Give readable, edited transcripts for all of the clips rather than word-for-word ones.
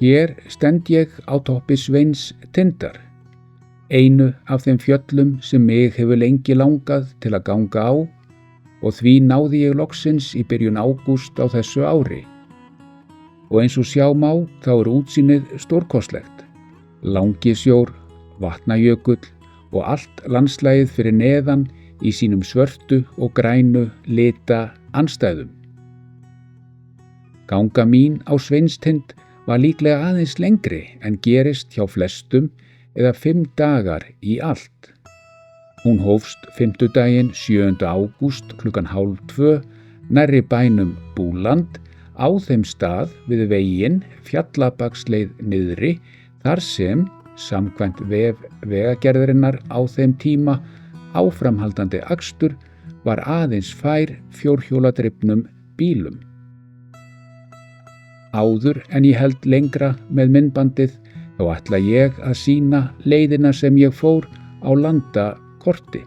Hér stend ég á toppi Sveins tindar, einu af þeim fjöllum sem mig hefur lengi langað til að ganga á, og því náði ég loksins í byrjun ágúst á þessu ári. Og eins og sjá má þá útsýnið stórkostlegt. Langisjór, Vatnajökull og allt landslagið fyrir neðan í sínum svörtu og grænu lita andstæðum. Ganga mín á Sveinstind var líklega aðeins lengri en gerist hjá flestum eða 5 dagar í allt. Hún hófst fimmtudaginn 7. ágúst klukkan 1:30 nærri bænum Búland á þeim stað við veginn Fjallabaksleið niðri þar sem, samkvæmt vef vegagerðarinnar á þeim tíma, áframhaldandi akstur var aðeins fær fjórhjóladrifnum bílum. Áður en ég held lengra með myndbandið þá ætla ég að sýna leiðina sem ég fór á landakorti.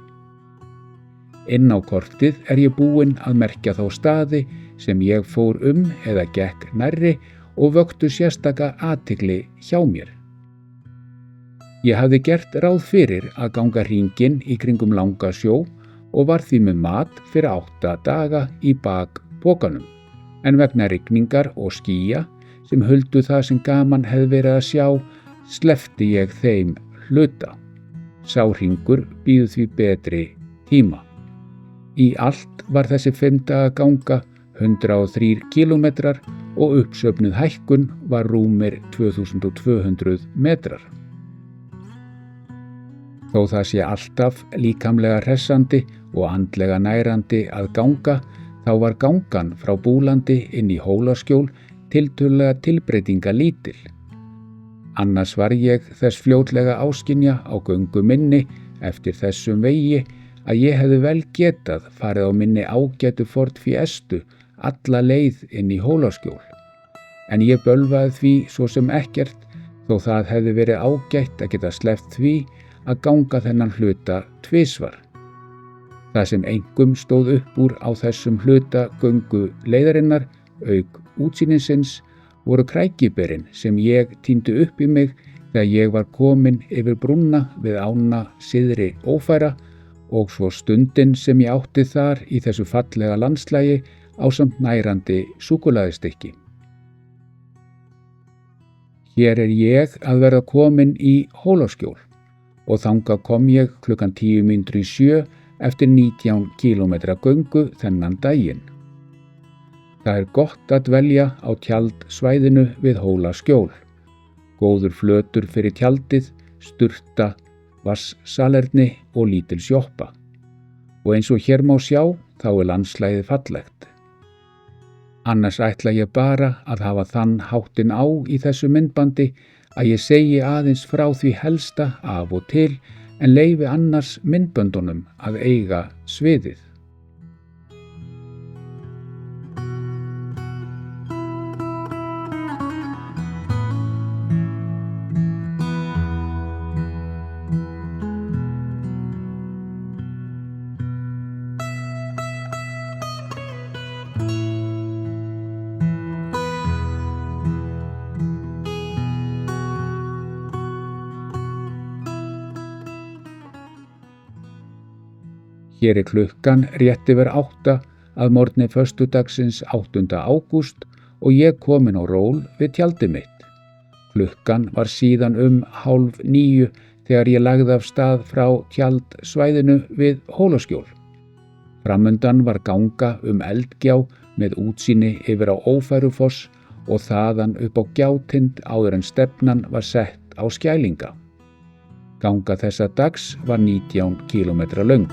Inn á kortið ég búinn að merkja þá staði sem ég fór eða gekk nærri og vöktu sérstaka athygli hjá mér. Ég hafði gert ráð fyrir að ganga hringinn í kringum Langasjó og var því með mat fyrir 8 daga í bakpokanum, en vegna rigningar og skýja sem huldu það sem gaman hefði verið að sjá, sleppti ég þeim hluta. Sá hringur býður því betri tíma. Í allt var þessi 5 daga ganga 103 kílómetrar og uppsöfnuð hækkun var rúmir 2200 metrar. Þó það sé alltaf líkamlega hressandi og andlega nærandi að ganga, þá var gangan frá Búlandi inn í Hólaskjól tiltölulega tilbreytingalítil. Annars var ég þess fljótlega áskynja á göngu minni eftir þessum vegi að ég hefði vel getað farið á minni ágætu Ford Fiestu alla leið inn í Hólaskjól. En ég bölvaði því svo sem ekkert, þó það hefði verið ágætt að geta sleppt því að ganga þennan hluta tvisvar. Það sem einkum stóð upp úr á þessum hluta göngu leiðarinnar, auk útsýnisins, voru krækiberin sem ég tíndi upp í mig þegar ég var komin yfir brúnna við ána syðri Ófæra og svo stundin sem ég átti þar í þessu fallega landslagi ásamt nærandi súkkulaðistykki. Hér ég að verða komin í Hólaskjól og þangað kom ég klukkan 6:10 eftir 19 kílómetra göngu þennan daginn. Það gott að dvelja á tjaldsvæðinu við Hólaskjól. Góður flötur fyrir tjaldið, sturta, vatnssalerni og lítil sjoppa. Og eins og hér má sjá, þá landslagið fallegt. Annars ætla ég bara að hafa þann háttinn á í þessu myndbandi að ég segi aðeins frá því helsta af og til en leyfi annars myndböndunum að eiga sviðið. Hér klukkan rétt yfir 8 að morgni föstudagsins 8. ágúst og ég komin á ról við tjaldið mitt. Klukkan var síðan 8:30 þegar ég lagði af stað frá tjaldsvæðinu við Hólaskjól. Framundan var ganga Eldgjá með útsýni yfir á Ófærufoss og þaðan upp á Gjátind áður en stefnan var sett á Skælinga. Ganga þessa dags var 19 kílómetra löng.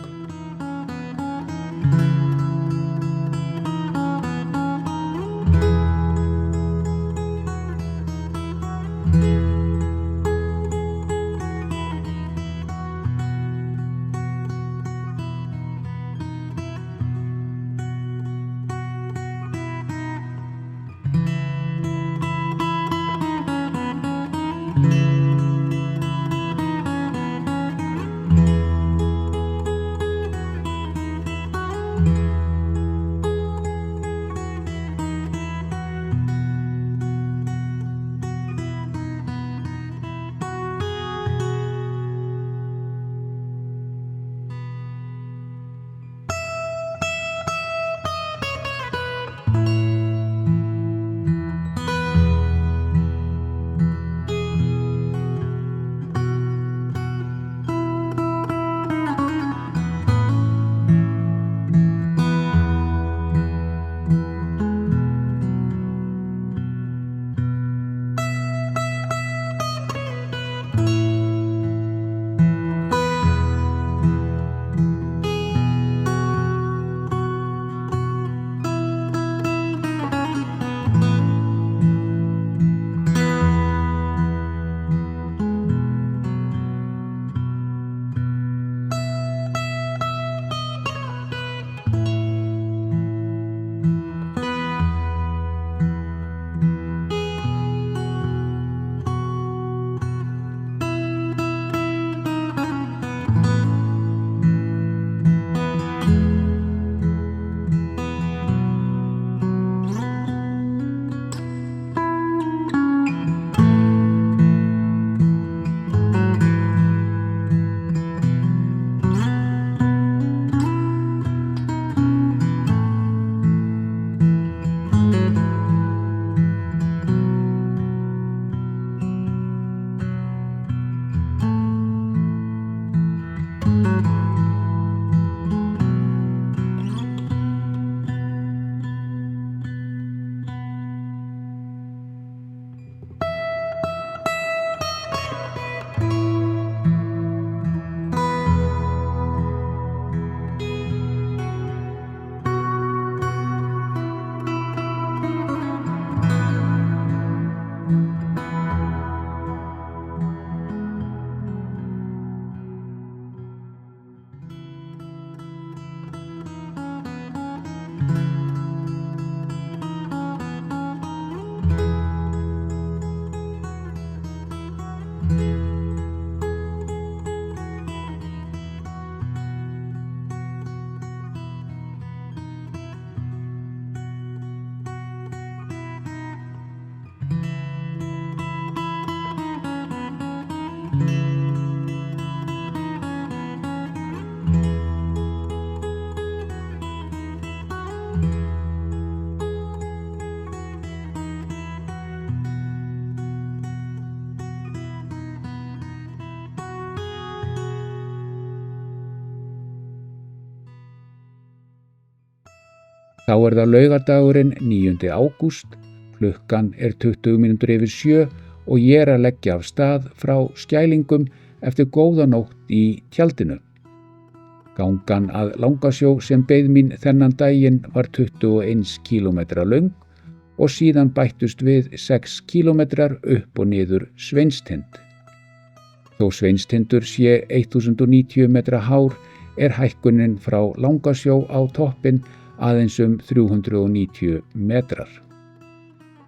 Þá er það laugardagurinn 9. ágúst, klukkan er 20 mínútur yfir 7 og ég er að leggja af stað frá Skælingum eftir góða nótt í tjaldinu. Gangan að Langasjó sem beið mín þennan daginn var 21 kílómetra löng og síðan bættust við 6 kílómetrar upp og niður Sveinstind. Þó Sveinstindur sé 1090 metra hár er hækkunin frá Langasjó á toppinn aðeins 390 metrar.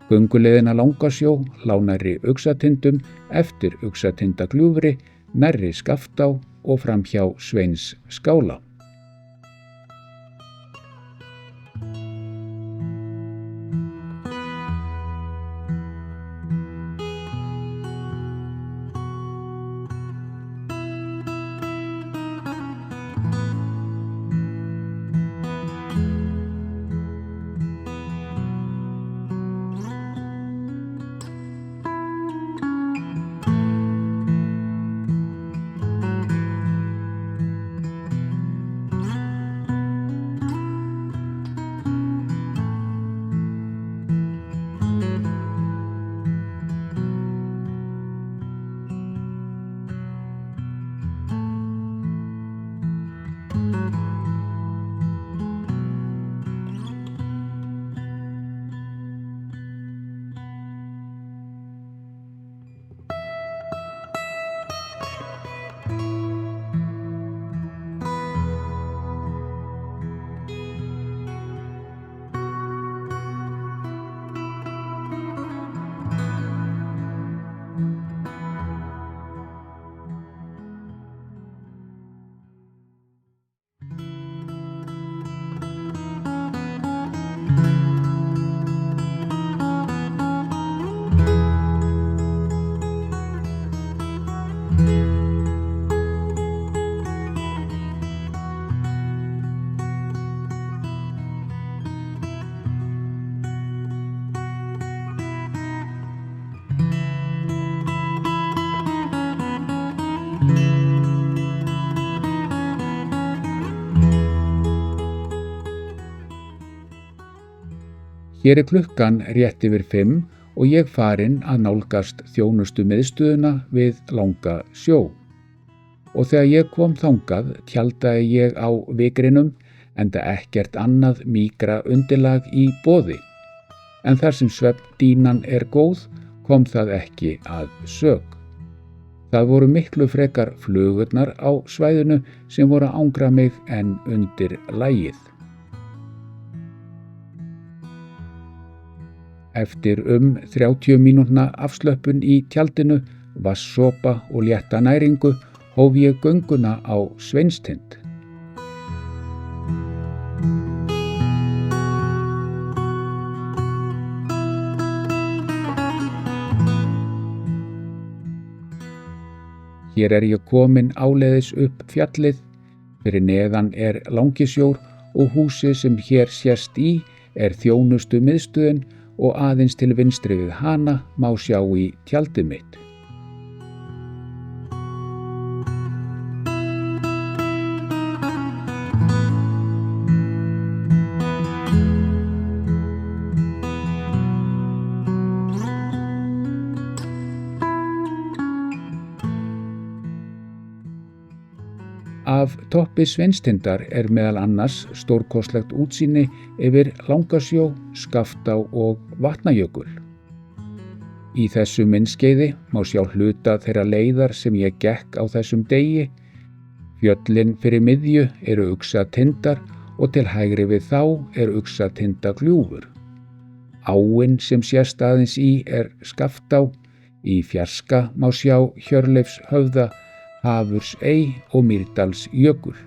Gönguleiðin að Langasjó lá nærri Uxatindum eftir Uxatindagljúfri, nærri Skaftá og framhjá Sveinsskála. Hér er klukkan rétt yfir 5 og ég farinn að nálgast þjónustumiðstöðina við Langasjó. Og þegar ég kom þangað tjaldaði ég á vikrinum enda ekkert annað mýkra undirlag í boði. En þar sem svefndýnan er góð kom það ekki að sök. Það voru miklu frekar flugurnar á svæðinu sem voru að angra mig en undir lagið. Eftir 30 mínútna afslöppun í tjaldinu, vatnssopa og létta næringu hóf ég gönguna á Sveinstind. Hér er ég kominn áleiðis upp fjallið, fyrir neðan er Langisjór og húsið sem hér sést í er þjónustumiðstöðin og aðeins til vinstri við hana má sjá í tjaldið mitt. Af toppi Sveinstindar er meðal annars stórkostlegt útsýni yfir Langasjó, Skaftá og Vatnajökul. Í þessu myndskeiði má sjá hluta þeirra leiðar sem ég gekk á þessum degi. Fjöllin fyrir miðju eru Uxatindar og til hægri við þá er Uxatindagljúfur. Áin sem sést aðeins í er Skaftá. Í fjarska má sjá Hjörleifshöfða, Hafursey og Mýrdalsjökul.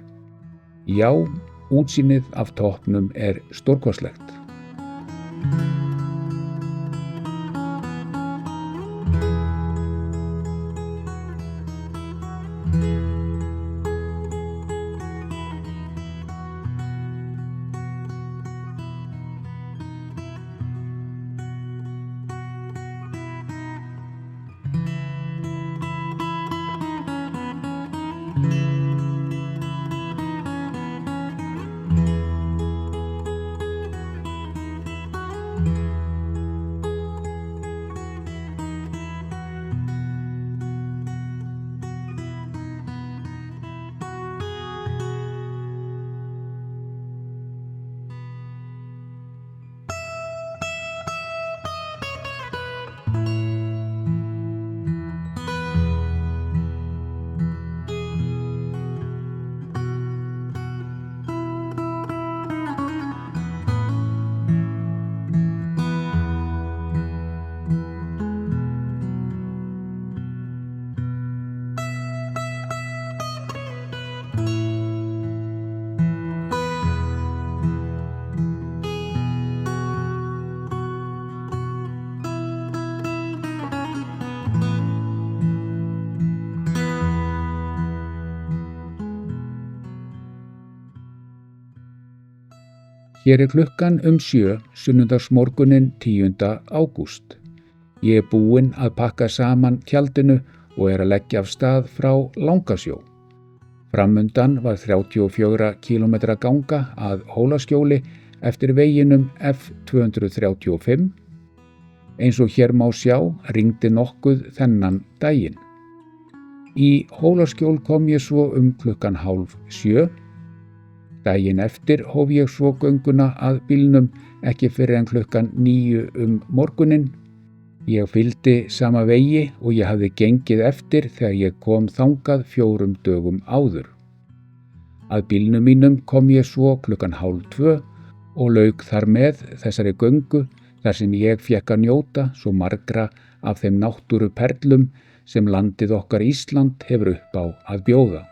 Já, útsýnið af toppnum er stórkostlegt. Hér er klukkan 7 sunnudagsmorguninn 10. ágúst. Ég er búinn að pakka saman tjaldinu og er að leggja af stað frá Langasjó. Framundan var 34 kílómetra ganga að Hólaskjóli eftir veginum F235. Eins og hér má sjá rigndi nokkuð þennan daginn. Í Hólaskjól kom ég svo klukkan 6:30. Daginn eftir hóf ég svo gönguna að bílnum ekki fyrr en klukkan 9 morguninn. Ég fylgdi sama vegi og ég hafði gengið eftir þegar ég kom þangað 4 dögum áður. Að bílnum mínum kom ég svo klukkan 1:30 og lauk þar með þessari göngu þar sem ég fékk að njóta svo margra af þeim náttúruperlum sem landið okkar Ísland hefur upp á að bjóða.